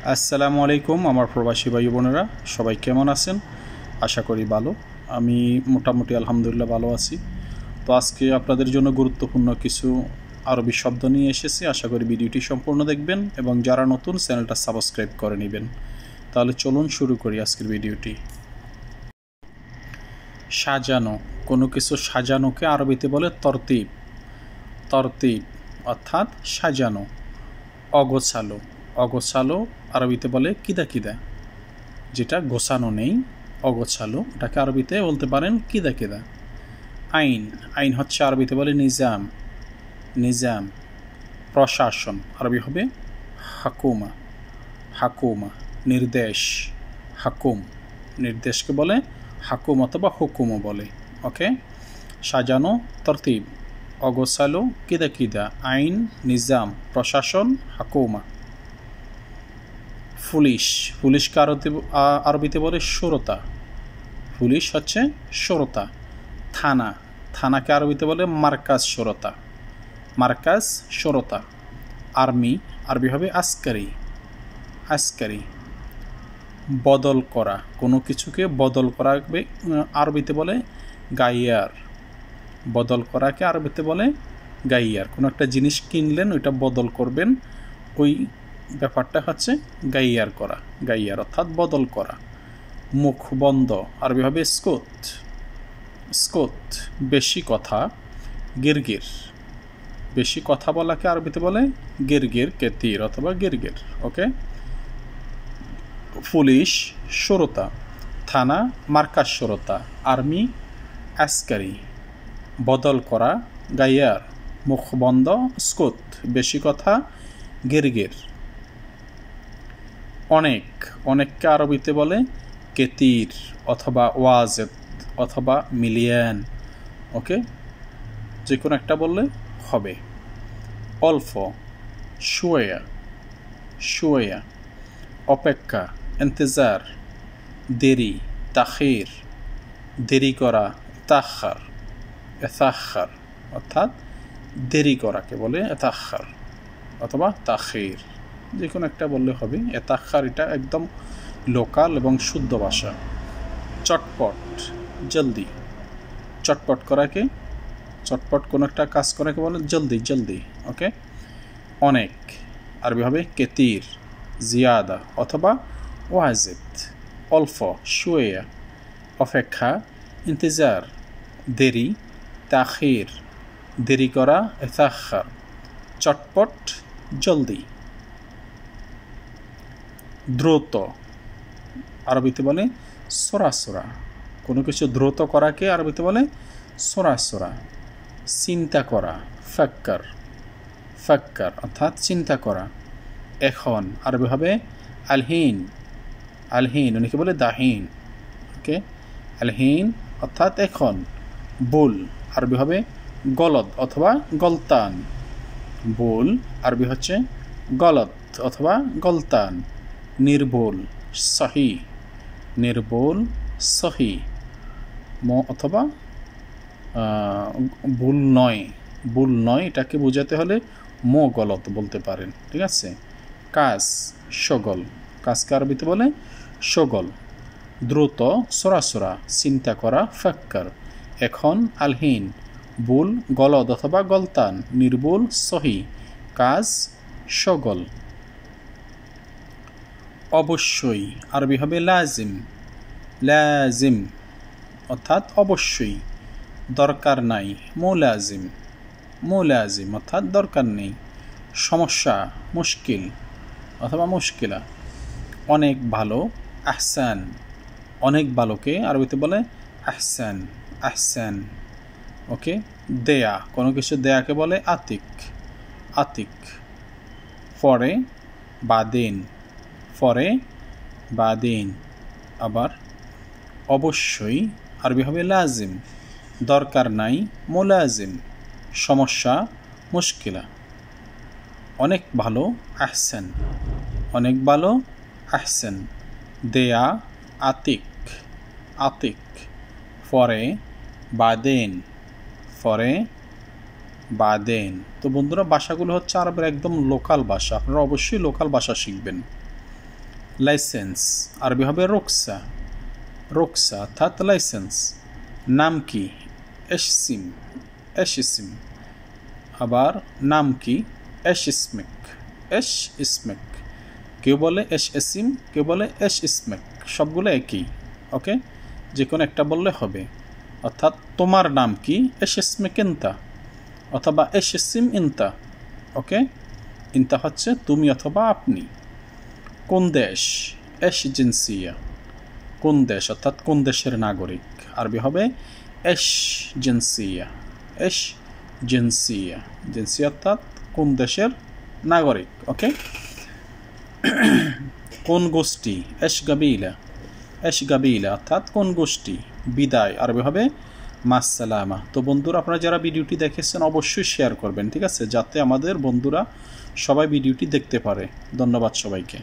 আসসালামু আলাইকুম আমার প্রবাসী ভাই বোনেরা, সবাই কেমন আছেন? আশা করি ভালো। আমি মোটামুটি আলহামদুলিল্লাহ ভালো আছি। তো আজকে আপনাদের জন্য গুরুত্বপূর্ণ কিছু আরবি শব্দ নিয়ে এসেছি। আশা করি ভিডিওটি সম্পূর্ণ দেখবেন এবং যারা নতুন চ্যানেলটা সাবস্ক্রাইব করে নেবেন। তাহলে চলুন শুরু করি আজকের ভিডিওটি। সাজানো, কোনো কিছু সাজানোকে আরবিতে বলে তরতিব। তরতিব অর্থাৎ সাজানো। অগোছালো, অগোছালো আরবিতে বলে কিদা কিদা, যেটা গোছানো নেই, অগোছালো, এটাকে আরবিতে বলতে পারেন কিদা কিদা। আইন, আইন হচ্ছে আরবিতে বলে নিজাম। নিজাম প্রশাসন, আরবি হবে হাকুমা। হাকুমা নির্দেশ, হাকুম নির্দেশকে বলে হাকুম অথবা হুকুমও বলে। ওকে, সাজানো তরতিব, অগোছালো কিদা কিদা, আইন নিজাম প্রশাসন হাকুমা। পুলিশ, পুলিশকে আরবিতে বলে সুরতা। পুলিশ হচ্ছে সুরতা। থানা, থানাকে আরবিতে বলে মার্কাজ সুরতা। মার্কাজ সুরতা। আর্মি, আরবি হবে আসকারি। আসকারি বদল করা, কোনো কিছুকে বদল করা আরবিতে বলে গাইয়ার। বদল করাকে আরবিতে বলে গাইয়ার। কোনো একটা জিনিস কিনলেন, ওইটা বদল করবেন, ওই ব্যাপারটা হচ্ছে গাইয়ার করা। গাইয়ার অর্থাৎ বদল করা। মুখ বন্ধ, আরবি হবে স্কুত। স্কুত বেশি কথা, গিরগির। বেশি কথা বলাকে আরবিতে বলে গিরগির কেতির অথবা গিরগির। ওকে, পুলিশ সুরতা, থানা মার্কাজ সুরতা, আর্মি আসকারি, বদল করা গাইয়ার, মুখ বন্ধ স্কুত, বেশি কথা গিরগির। অনেক, অনেককে আরবিতে বলে কেতির অথবা ওয়াজেদ অথবা মিলিয়ন। ওকে, যে কোনো একটা বললে হবে। অল্প, শুয়া। শুয়া অপেক্ষা, ইন্তজার, দেরি, তাখির, দেরি করা, তাখার। এতাখার অর্থাৎ দেরি করাকে বলে এতাখার অথবা তাখির, যে কোনো একটা বললে হবে। এতাখার এটা একদম লোকাল এবং শুদ্ধ ভাষা। চটপট, জলদি। চটপট করাকে, চটপট কোনো একটা কাজ করাকে বলে জলদি জলদি। ওকে, অনেক আরবি হবে কেতির, জিয়াদা অথবা ওয়াজিদ। অল্প শুয়া, অপেক্ষা, ইন্তজার দেরি, তাখির দেরি করা, এতাখার চটপট জলদি। দ্রুত, আরবিতে বলে সরাসরা। কোনো কিছু দ্রুত করাকে আরবিতে বলে সরাসরা। চিন্তা করা, ফাক্কার। ফাক্কার অর্থাৎ চিন্তা করা। এখন আরবি হবে আলহিন। আলহিন উনিকে বলে দাহিন। ওকে, আলহিন অর্থাৎ এখন। বুল আরবি হবে গলত অথবা গলতান। বুল আরবি হচ্ছে গলত অথবা গলতান। নির্ভুল, সহি। নির্ভুল সহি, অথবা ভুল নয়। ভুল নয় এটাকে বোঝাতে হলে গলত বলতে পারেন। ঠিক আছে। কাজ, সগল। কাজকে আরবিতে বলে সগল। দ্রুত, সরাসরা, চিন্তা করা, ফাক্কার। এখন আলহিন, বুল গলদ অথবা গলতান, নির্ভুল সহি, কাজ সগল। অবশ্যই আরবি হবে লাজিম। লাজিম অর্থাৎ অবশ্যই। দরকার নাই, মুলাজিম। মুলাজিম অর্থাৎ দরকার নেই। সমস্যা, মুশকিল অথবা মুশকিলা। অনেক ভালো, আহসান। অনেক ভালোকে আরবিতে বলে আহসান। আহসান। ওকে, দেয়া, কোনো কিছু দেয়াকে বলে আতিক। আতিক। পরে, বাদিন। পরে, বাদিন। আবার অবশ্যই আরবি হবে লাজিম। দরকার নাই, মুলাজিম। সমস্যা, মুশকিলা। অনেক ভালো, আহসান। অনেক ভালো, আহসান। দেয়া, আতিক। আতিক। পরে, বাদেন। পরে, বাদেন। তো বন্ধুরা, ভাষাগুলো হচ্ছে আরবের একদম লোকাল ভাষা। আপনারা অবশ্যই লোকাল ভাষা শিখবেন। লাইসেন্স আরবি হবে রুকসা, রুকসা অর্থাৎ লাইসেন্স। নাম কি? এশসিম, এশিসিম। আবার নাম কি? এশ ইসমিক, এশ ইসমিক। কেউ বলে এশ এসিম, কেউ বলে এশ ইসমিক, সবগুলো একই। ওকে, যে কোনো একটা বললে হবে। অর্থাৎ তোমার নাম কি? এশ ইসমিক ইনতা, অথবা এশ ইসিম ইনতা। ওকে, ইনতা হচ্ছে তুমি অথবা আপনি। কোন দেশ? এশ জিনসিয়া, কোন দেশ অর্থাৎ কোন দেশের নাগরিক, আরবি হবে এশ জিনসিয়া, এশ জিনসিয়া। জিনসিয়া অর্থাৎ কোন দেশের নাগরিক। ওকে, কোন গোষ্ঠী? এশ গাবিলা, এশ গাবিলা অর্থাৎ কোন গোষ্ঠী। বিদায় আরবি হবে মাসসালামা। তো বন্ধুরা, আপনারা যারা ভিডিওটি দেখেছেন অবশ্যই শেয়ার করবেন, ঠিক আছে, যাতে আমাদের বন্ধুরা সবাই ভিডিওটি দেখতে পারে। ধন্যবাদ সবাইকে।